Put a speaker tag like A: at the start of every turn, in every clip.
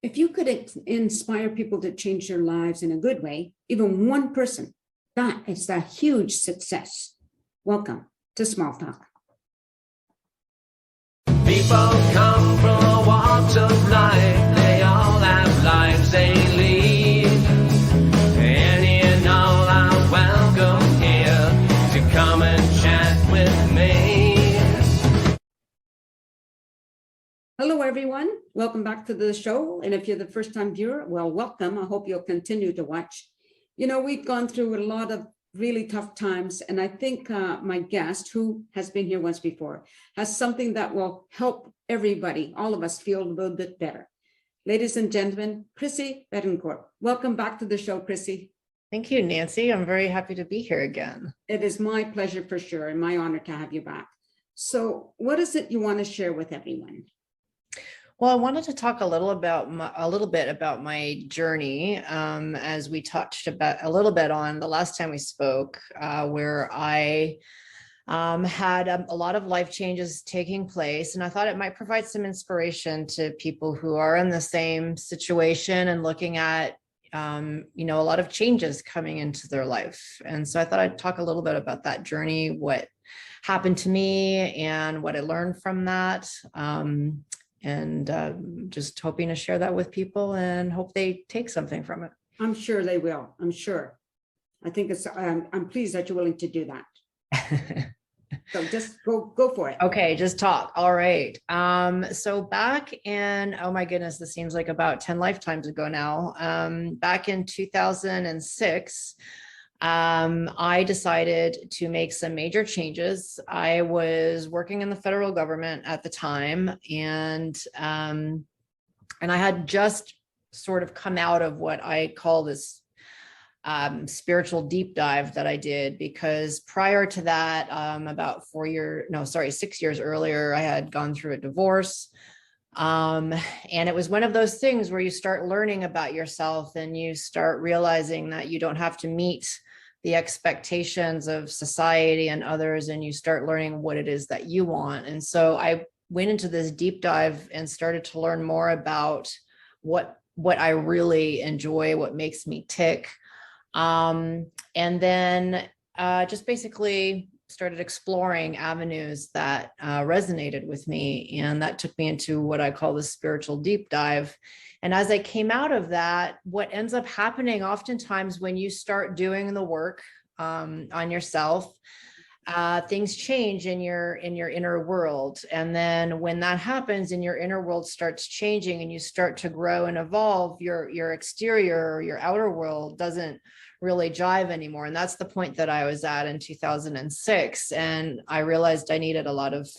A: If you could inspire people to change their lives in a good way, even one person, that is a huge success. Welcome to Small Talk.
B: People come from all walks of life. They all have lives they lead. Any and all are welcome here to come and chat with me.
A: Hello, everyone. Welcome back to the show. And if you're the first time viewer, well, welcome. I hope you'll continue to watch. You know, we've gone through a lot of really tough times. And I think my guest, who has been here once before, has something that will help everybody, all of us, feel a little bit better. Ladies and gentlemen, Chrissie Bettencourt. Welcome back to the show, Chrissie.
C: Thank you, Nancy. I'm very happy to be here again.
A: It is my pleasure for sure, and my honor to have you back. So what is it you want to share with everyone?
C: Well, I wanted to talk a little bit about my journey, as we touched about a little bit on the last time we spoke, where I had a lot of life changes taking place, and I thought it might provide some inspiration to people who are in the same situation and looking at, a lot of changes coming into their life. And so I thought I'd talk a little bit about that journey, what happened to me, and what I learned from that. And just hoping to share that with people and hope they take something from it.
A: I'm sure they will. I'm sure. I think I'm pleased that you're willing to do that. So just go for it.
C: Okay, just talk. All right. So back in, oh my goodness, this seems like about 10 lifetimes ago now. Back in 2006, I decided to make some major changes. I was working in the federal government at the time, and I had just sort of come out of what I call this spiritual deep dive that I did, because prior to that, about 6 years earlier, I had gone through a divorce. And it was one of those things where you start learning about yourself and you start realizing that you don't have to meet the expectations of society and others, and you start learning what it is that you want. And so I went into this deep dive and started to learn more about what I really enjoy, what makes me tick. And then just basically started exploring avenues that resonated with me. And that took me into what I call the spiritual deep dive. And as I came out of that, what ends up happening oftentimes when you start doing the work on yourself, things change in your inner world. And then when that happens and your inner world starts changing and you start to grow and evolve, your exterior or your outer world doesn't really jive anymore. And that's the point that I was at in 2006. And I realized I needed a lot of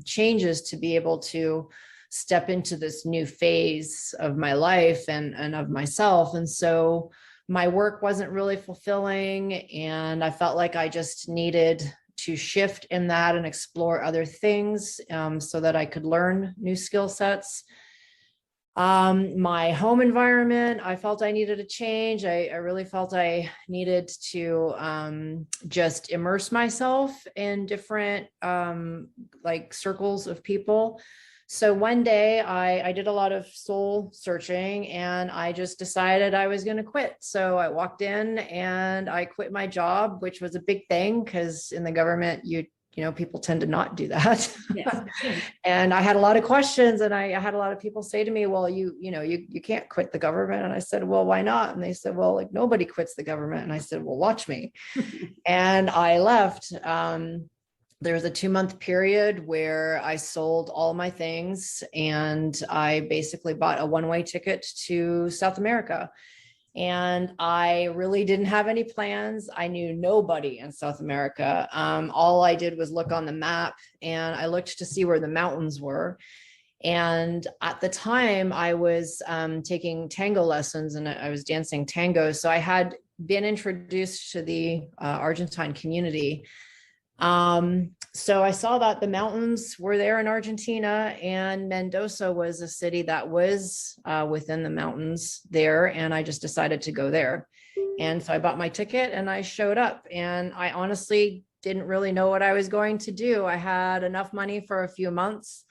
C: changes to be able to step into this new phase of my life and of myself. And so my work wasn't really fulfilling, and I felt like I just needed to shift in that and explore other things so that I could learn new skill sets. My home environment, I felt I needed a change. I really felt I needed to just immerse myself in different circles of people. So one day I did a lot of soul searching, and I just decided I was going to quit. So I walked in and I quit my job, which was a big thing because in the government, people tend to not do that. Yes. And I had a lot of questions, and I had a lot of people say to me, well, you can't quit the government. And I said, well, why not? And they said, well, like nobody quits the government. And I said, well, watch me. And I left. There was a 2-month period where I sold all my things, and I basically bought a one-way ticket to South America. And I really didn't have any plans. I knew nobody in South America. All I did was look on the map, and I looked to see where the mountains were. And at the time I was taking tango lessons, and I was dancing tango. So I had been introduced to the Argentine community. So I saw that the mountains were there in Argentina, and Mendoza was a city that was within the mountains there. And I just decided to go there. And so I bought my ticket and I showed up, and I honestly didn't really know what I was going to do. I had enough money for a few months,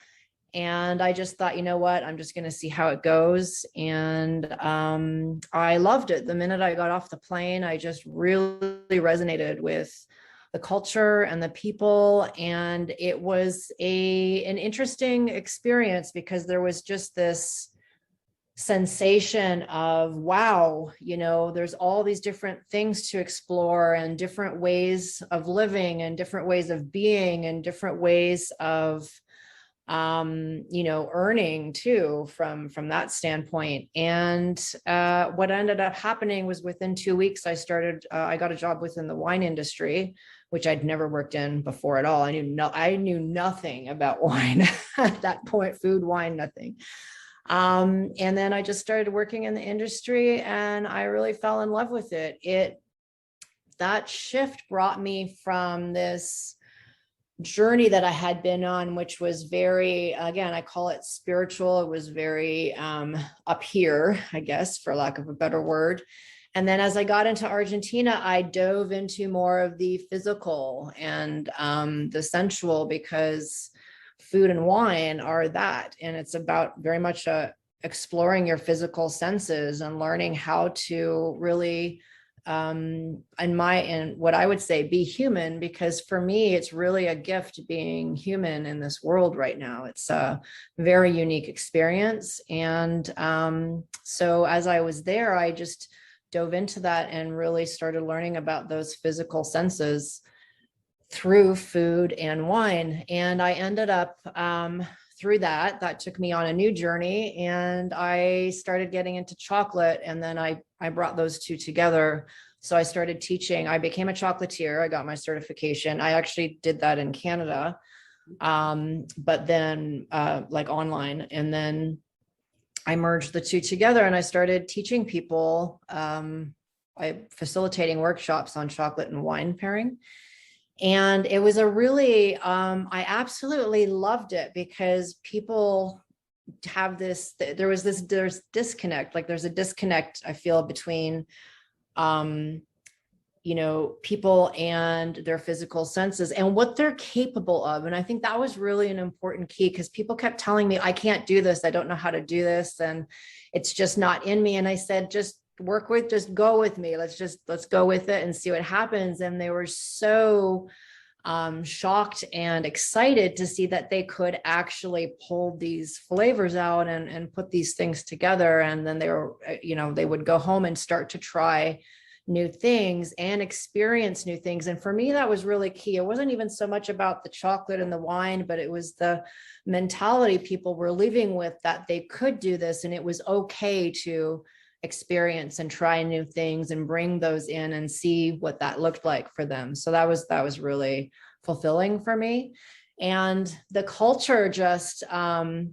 C: And I just thought, you know what, I'm just going to see how it goes. And I loved it. The minute I got off the plane, I just really resonated with the culture and the people. And it was an interesting experience because there was just this sensation of, wow, there's all these different things to explore and different ways of living and different ways of being and different ways of earning too from that standpoint. And what ended up happening was within 2 weeks, I got a job within the wine industry, which I'd never worked in before at all. I knew nothing about wine at that point, food, wine, nothing. And then I just started working in the industry and I really fell in love with it. That shift brought me from this journey that I had been on, which was very, again, I call it spiritual. It was very up here, I guess, for lack of a better word. And then as I got into Argentina, I dove into more of the physical and the sensual, because food and wine are that. And it's about very much exploring your physical senses and learning how to really and what I would say, be human, because for me, it's really a gift being human in this world right now. It's a very unique experience. And so as I was there, I just dove into that and really started learning about those physical senses through food and wine. And I ended up through that took me on a new journey, and I started getting into chocolate. And then I brought those two together. So I started teaching. I became a chocolatier. I got my certification. I actually did that in Canada, but then like online. And then I merged the two together and I started teaching people, facilitating workshops on chocolate and wine pairing. And it was a really, I absolutely loved it, because people have there's disconnect, like there's a disconnect, I feel, between, people and their physical senses and what they're capable of. And I think that was really an important key, because people kept telling me, I can't do this. I don't know how to do this. And it's just not in me. And I said, just go with me. Let's go with it and see what happens. And they were so shocked and excited to see that they could actually pull these flavors out and put these things together. And then they would go home and start to try new things and experience new things. And for me, that was really key. It wasn't even so much about the chocolate and the wine, but it was the mentality people were leaving with, that they could do this and it was okay to experience and try new things and bring those in and see what that looked like for them. So that was really fulfilling for me. And the culture, just I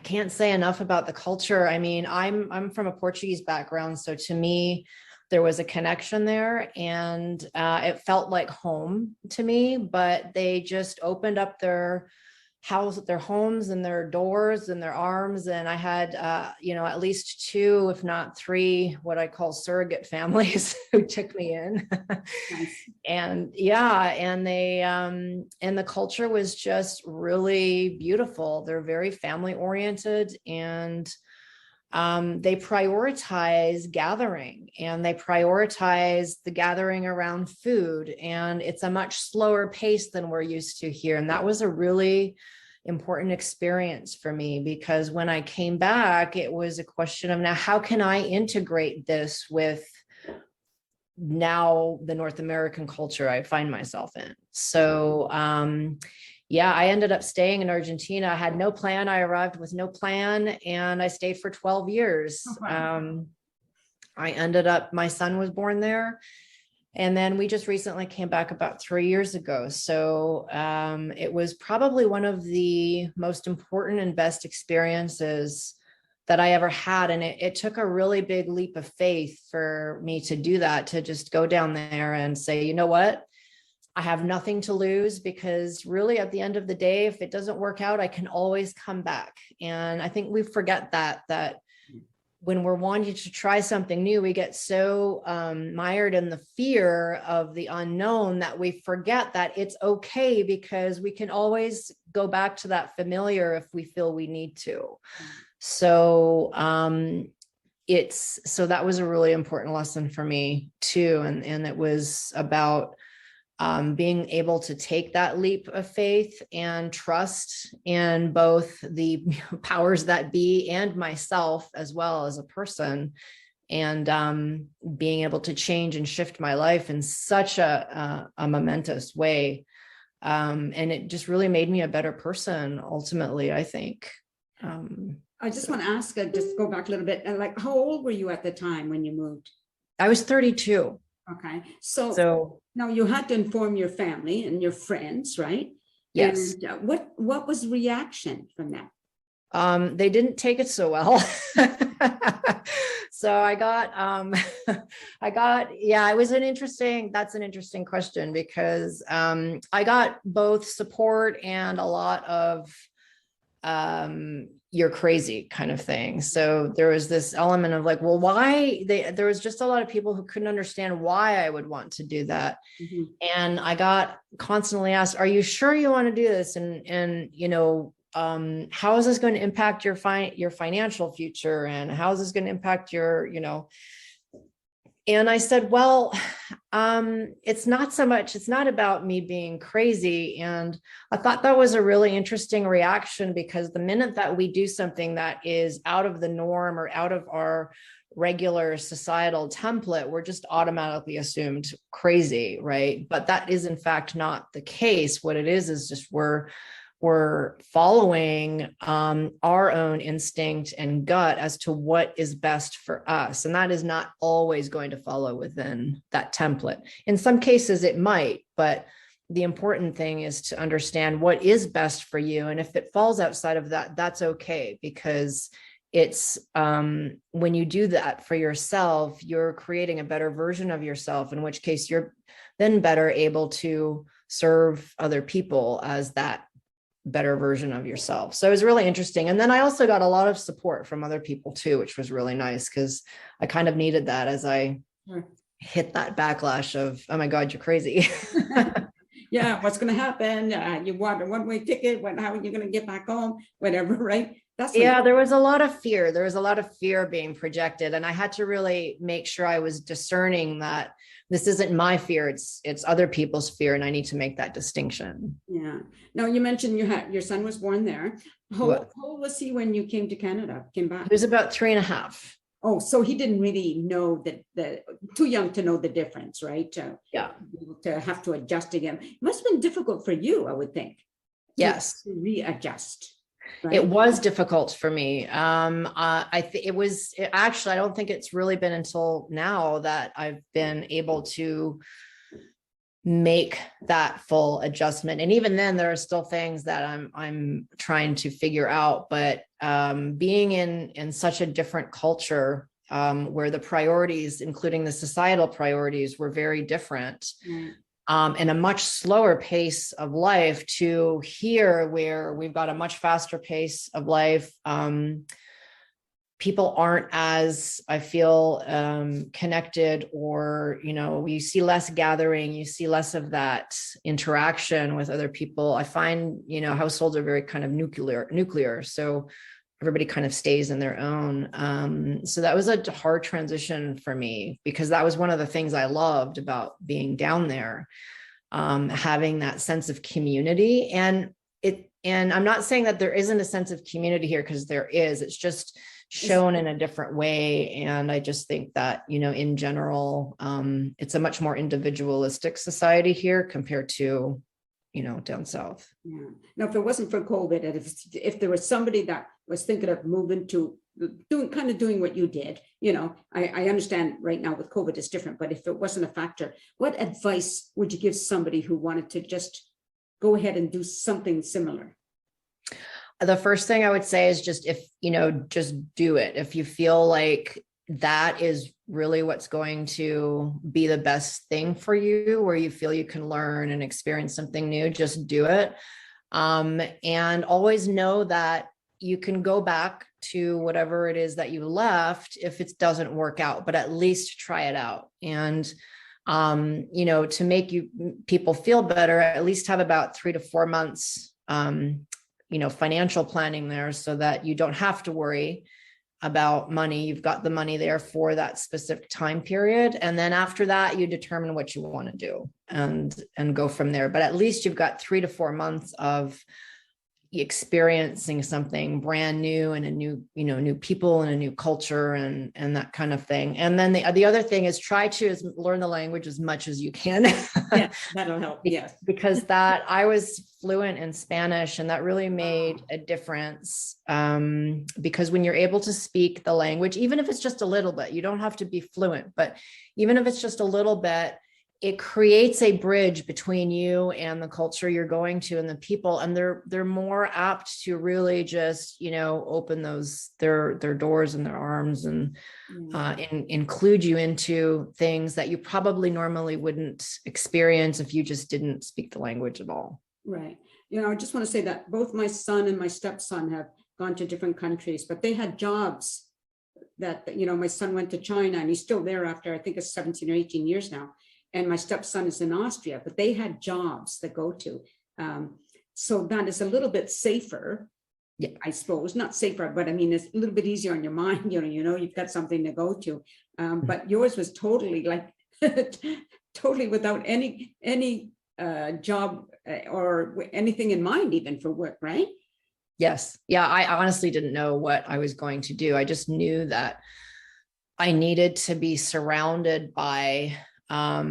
C: can't say enough about the culture. I mean, I'm from a Portuguese background, so to me there was a connection there, and it felt like home to me. But they just opened up their homes and their doors and their arms. And I had, at least 2, if not 3, what I call surrogate families who took me in.
A: Nice.
C: And they, and the culture was just really beautiful. They're very family oriented, and they prioritize gathering, and they prioritize the gathering around food. And it's a much slower pace than we're used to here. And that was a really important experience for me, because when I came back, it was a question of, now, how can I integrate this with now the North American culture I find myself in? So, I ended up staying in Argentina. I had no plan. I arrived with no plan, and I stayed for 12 years.
A: Oh, wow.
C: My son was born there. And then we just recently came back about 3 years ago. So it was probably one of the most important and best experiences that I ever had. And it took a really big leap of faith for me to do that, to just go down there and say, you know what? I have nothing to lose, because really at the end of the day, if it doesn't work out, I can always come back. And I think we forget that when we're wanting to try something new, we get so mired in the fear of the unknown that we forget that it's okay, because we can always go back to that familiar if we feel we need to. So so that was a really important lesson for me too. And it was about being able to take that leap of faith and trust in both the powers that be and myself as well as a person, and being able to change and shift my life in such a momentous way. And it just really made me a better person ultimately, I think.
A: I just want to ask, just go back a little bit, and like, how old were you at the time when you moved?
C: I was 32.
A: Okay, so now you had to inform your family and your friends, right?
C: Yes.
A: And what was the reaction from that?
C: They didn't take it so well. So yeah, that's an interesting question, because I got both support and a lot of you're crazy kind of thing. So there was this element of like, well, there was just a lot of people who couldn't understand why I would want to do that.
A: Mm-hmm.
C: And I got constantly asked, are you sure you want to do this? And how is this going to impact your financial future? And how is this going to impact your, and I said, well, it's not about me being crazy. And I thought that was a really interesting reaction, because the minute that we do something that is out of the norm or out of our regular societal template, we're just automatically assumed crazy, right? But that is in fact not the case. What it is just we're following our own instinct and gut as to what is best for us. And that is not always going to follow within that template. In some cases it might, but the important thing is to understand what is best for you. And if it falls outside of that, that's okay, because it's when you do that for yourself, you're creating a better version of yourself, in which case you're then better able to serve other people as that better version of yourself. So it was really interesting. And then I also got a lot of support from other people too, which was really nice, because I kind of needed that as I hit that backlash of, oh my God, you're crazy.
A: Yeah, what's going to happen? You want a one-way ticket. How are you going to get back home? Whatever, right?
C: There was a lot of fear. There was a lot of fear being projected. And I had to really make sure I was discerning that this isn't my fear, it's other people's fear. And I need to make that distinction.
A: Yeah. Now, you mentioned your son was born there. How old was he when you came to Canada, came back?
C: He was about 3.5.
A: Oh, so he didn't really know that too young to know the difference, right?
C: Yeah.
A: To have to adjust again. It must have been difficult for you, I would think.
C: Yes.
A: To readjust. Right?
C: It was difficult for me. Actually, I don't think it's really been until now that I've been able to make that full adjustment. And even then, there are still things that I'm trying to figure out. But being in such a different culture, where the priorities, including the societal priorities, were very different.
A: Mm.
C: And a much slower pace of life, to here where we've got a much faster pace of life. People aren't as, I feel, connected, or, you see less gathering, you see less of that interaction with other people. I find, households are very kind of nuclear. So everybody kind of stays in their own. So that was a hard transition for me, because that was one of the things I loved about being down there, having that sense of community. And I'm not saying that there isn't a sense of community here, because there is. It's just shown in a different way. And I just think that, in general, it's a much more individualistic society here compared to, down south.
A: Yeah. Now, if it wasn't for COVID, and if there was somebody that was thinking of moving to doing what you did, I understand right now with COVID it's different, but if it wasn't a factor, what advice would you give somebody who wanted to just go ahead and do something similar?
C: The first thing I would say is just just do it. If you feel like that is really what's going to be the best thing for you, where you feel you can learn and experience something new, just do it. And always know that you can go back to whatever it is that you left if it doesn't work out, but at least try it out. And, to make people feel better, at least have about 3 to 4 months, financial planning there so that you don't have to worry about money. You've got the money there for that specific time period. And then after that, you determine what you want to do and go from there. But at least you've got 3 to 4 months of experiencing something brand new and a new people and a new culture and that kind of thing. And then the other thing is try to learn the language as much as you can.
A: Yeah, that'll help. Yes.
C: Because I was fluent in Spanish, and that really made a difference. Because when you're able to speak the language, even if it's just a little bit, you don't have to be fluent, but even if it's just a little bit, it creates a bridge between you and the culture you're going to and the people. And they're more apt to really just, open their doors and their arms and include you into things that you probably normally wouldn't experience if you just didn't speak the language at all.
A: Right. I just want to say that both my son and my stepson have gone to different countries, but they had jobs that, my son went to China and he's still there after, I think it's 17 or 18 years now. And my stepson is in Austria, but they had jobs that go to. So that is a little bit safer, yeah, I suppose. Not safer, but I mean, it's a little bit easier on your mind. You've got something to go to. But yours was totally totally without any job or anything in mind, even for work, right?
C: Yes. Yeah. I honestly didn't know what I was going to do. I just knew that I needed to be surrounded by a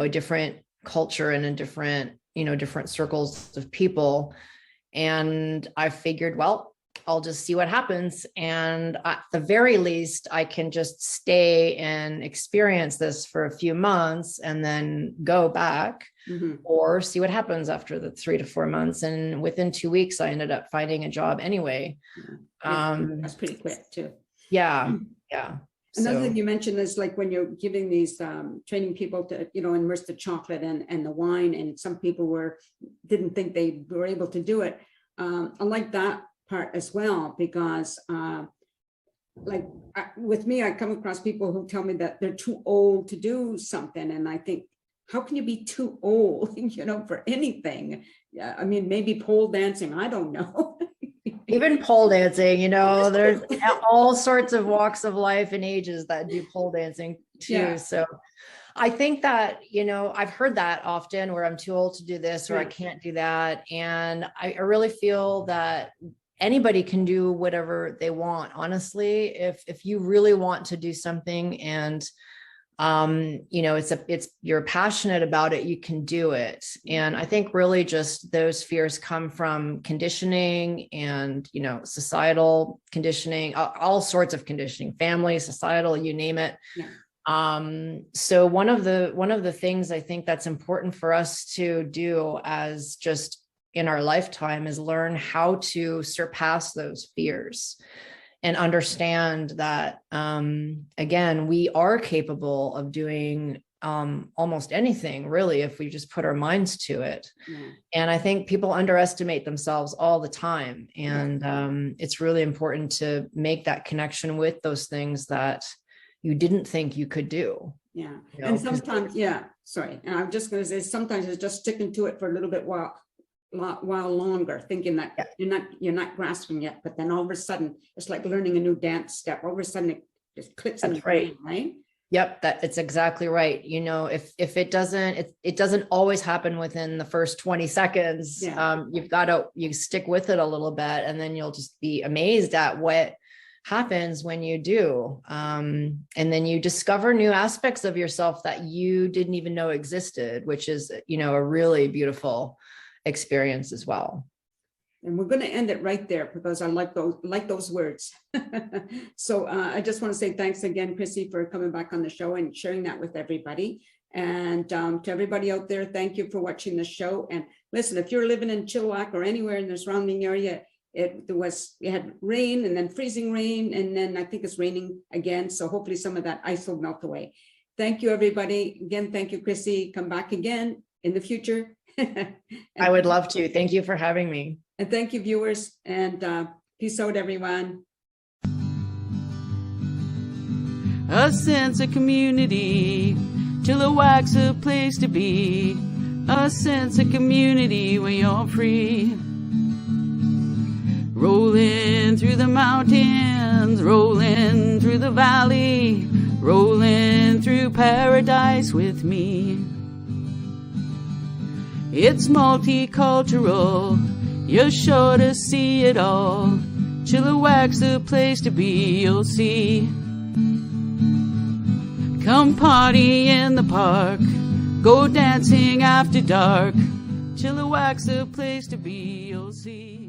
C: different culture and a different circles of people. And I figured, well, I'll just see what happens. And at the very least, I can just stay and experience this for a few months and then go back, or see what happens after the 3 to 4 months. And within 2 weeks, I ended up finding a job anyway.
A: That's pretty quick too.
C: Yeah. Yeah.
A: Another thing you mentioned is like when you're giving these training people to, immerse the chocolate and the wine, and some people didn't think they were able to do it. I like that part as well, because with me, I come across people who tell me that they're too old to do something. And I think, how can you be too old, for anything? Yeah, I mean, maybe pole dancing, I don't know.
C: Even pole dancing, there's all sorts of walks of life and ages that do pole dancing too. Yeah. So I think that, I've heard that often, where I'm too old to do this, or I can't do that. And I really feel that anybody can do whatever they want. Honestly, if you really want to do something and you're passionate about it, you can do it. And I think really just those fears come from conditioning and, societal conditioning, all sorts of conditioning, family, societal, you name it. Yeah. So one of the things I think that's important for us to do as just in our lifetime is learn how to surpass those fears. And understand that, again, we are capable of doing almost anything, really, if we just put our minds to it. Yeah. And I think people underestimate themselves all the time. And it's really important to make that connection with those things that you didn't think you could do.
A: Yeah. And sometimes, sorry. And I'm just going to say, sometimes it's just sticking to it for a little bit while longer, thinking that you're not grasping yet, but then all of a sudden it's like learning a new dance step. All of a sudden it just clicks in the brain, right?
C: Yep, it's exactly right. If it doesn't always happen within the first 20 seconds. Yeah. You stick with it a little bit, and then you'll just be amazed at what happens when you do. And then you discover new aspects of yourself that you didn't even know existed, which is, a really beautiful experience as well.
A: And we're going to end it right there, because I like those words. So I just want to say thanks again, Chrissie, for coming back on the show and sharing that with everybody. And to everybody out there, thank you for watching the show. And listen, if you're living in Chilliwack or anywhere in the surrounding area, it had rain and then freezing rain, and then I think it's raining again. So hopefully some of that ice will melt away. Thank you, everybody. Again, thank you, Chrissie. Come back again in the future.
C: I would love to. Thank you for having me.
A: And thank you, viewers, and peace out, everyone.
D: A sense of community, Chilliwack's a place to be. A sense of community where you're free. Rolling through the mountains, rolling through the valley, rolling through paradise with me. It's multicultural, you're sure to see it all. Chilliwack's a place to be, you'll see. Come party in the park, go dancing after dark. Chilliwack's a place to be, you'll see.